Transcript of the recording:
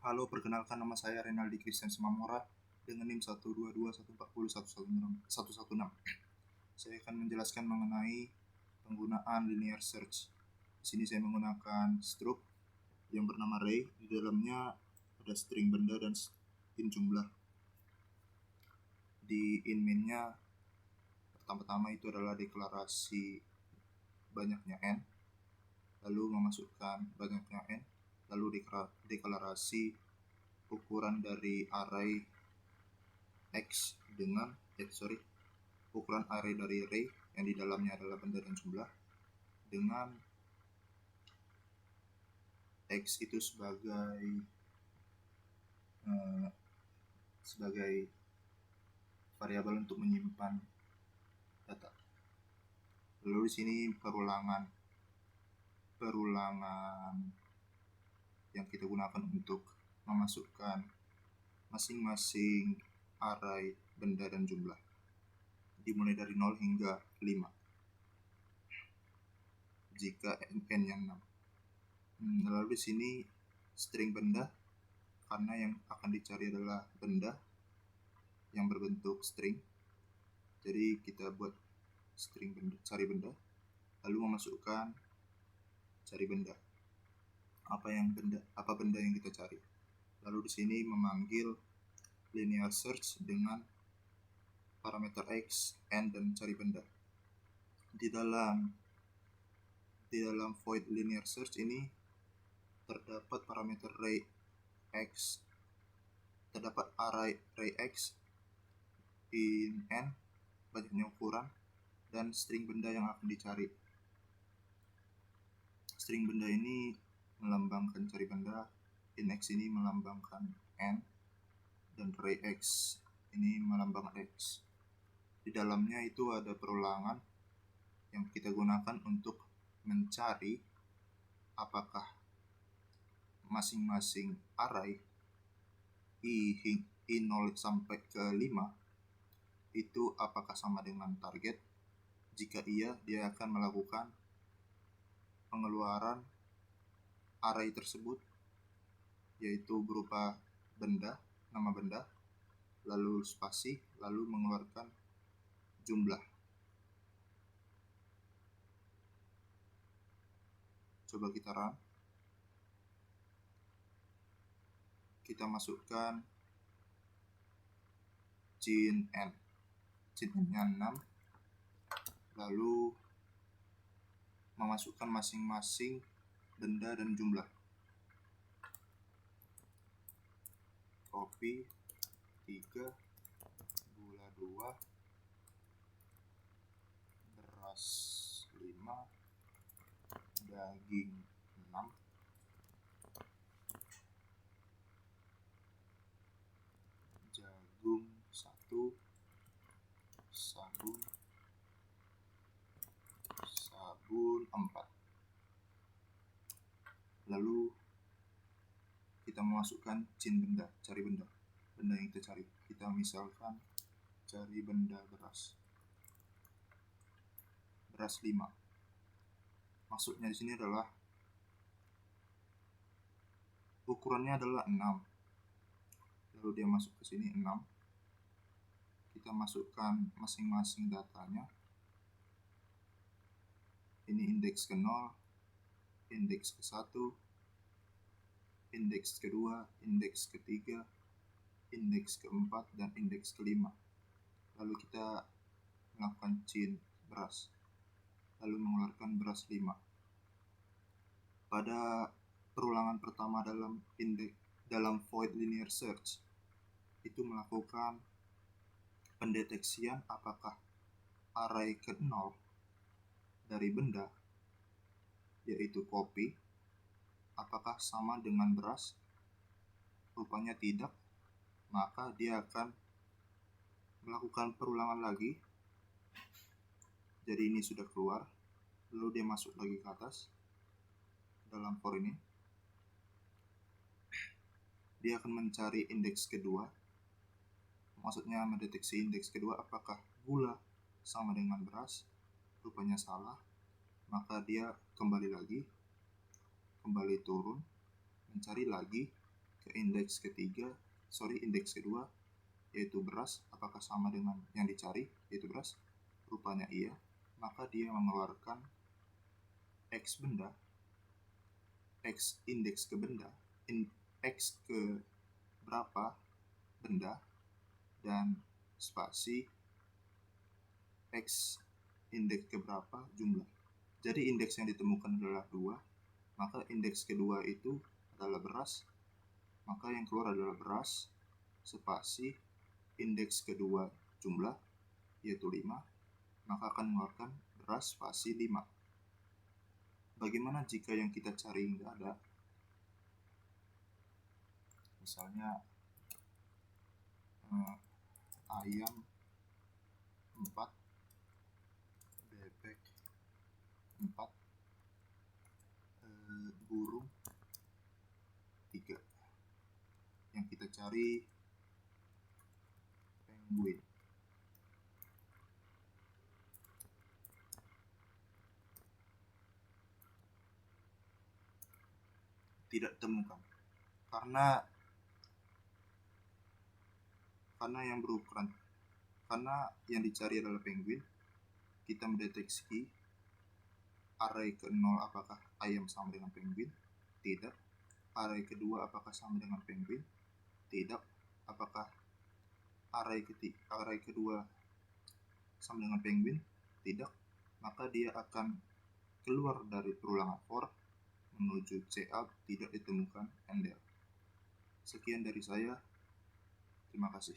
Halo, perkenalkan nama saya Renaldi Christian Simamora dengan NIM 122140116. Saya akan menjelaskan mengenai penggunaan linear search. Di sini saya menggunakan struct yang bernama array. Di dalamnya ada string benda dan int jumlah. Di in main-nya pertama-tama itu adalah deklarasi banyaknya n, lalu memasukkan banyaknya n, lalu deklarasi ukuran dari array x dengan ukuran array dari array yang di dalamnya adalah benda dan jumlah dengan x itu sebagai variabel untuk menyimpan data. Lalu di sini perulangan yang kita gunakan untuk memasukkan masing-masing array benda dan jumlah dimulai dari 0 hingga 5 jika n-nya 6. Lalu di sini string benda, karena yang akan dicari adalah benda yang berbentuk string, jadi kita buat string benda, cari benda, lalu memasukkan cari benda. Apa benda yang kita cari? Lalu di sini memanggil linear search dengan parameter x, n, dan cari benda. Di dalam void linear search ini terdapat parameter array x, in n, banyaknya ukuran, dan string benda yang akan dicari. String benda ini melambangkan cari benda, in x ini melambangkan n, dan array x ini melambangkan x. Di dalamnya itu ada perulangan yang kita gunakan untuk mencari apakah masing-masing array i0 sampai ke 5 itu apakah sama dengan target. Jika iya, dia akan melakukan pengeluaran array tersebut, yaitu berupa benda, nama benda, lalu spasi, lalu mengeluarkan jumlah. Coba kita run. Kita masukkan int n. Int n-nya 6. Lalu memasukkan masing-masing benda dan jumlah. Kopi 3, gula 2, beras 5, daging 6, jagung 1, sabun 4. Lalu kita memasukkan benda, cari benda yang kita cari. Kita misalkan cari benda beras 5. Maksudnya di sini adalah ukurannya adalah 6. Lalu dia masuk ke sini 6. Kita masukkan masing-masing datanya. Ini indeks ke 0, indeks ke 1, indeks ke-2, indeks ke-3, indeks ke-4, dan indeks ke-5. Lalu kita melakukan beras, lalu mengeluarkan beras 5. Pada perulangan pertama dalam void linear search itu melakukan pendeteksian apakah array ke-0 dari benda, yaitu kopi, apakah sama dengan beras. Rupanya tidak, maka dia akan melakukan perulangan lagi. Jadi ini sudah keluar, lalu dia masuk lagi ke atas dalam for ini. Dia akan mencari indeks kedua, maksudnya mendeteksi indeks kedua apakah gula sama dengan beras. Rupanya salah, maka dia kembali turun, mencari lagi ke indeks kedua, yaitu beras. Apakah sama dengan yang dicari, yaitu beras? Rupanya iya. Maka dia mengeluarkan X benda, X indeks ke benda, X ke berapa benda, dan spasi X indeks ke berapa jumlah. Jadi indeks yang ditemukan adalah 2, maka indeks kedua itu adalah beras, maka yang keluar adalah beras spasi indeks kedua jumlah, yaitu 5, maka akan mengeluarkan beras spasi 5. Bagaimana jika yang kita cari nggak ada? Misalnya ayam 4, bebek 4, burung 3. Yang kita cari penguin. Tidak temukan karena yang dicari adalah penguin. Kita mendeteksi array ke-0 apakah ayam sama dengan penguin? Tidak. Array kedua apakah sama dengan penguin? Tidak. Apakah array kedua sama dengan penguin? Tidak. Maka dia akan keluar dari perulangan for menuju cout, tidak ditemukan ender. Sekian dari saya. Terima kasih.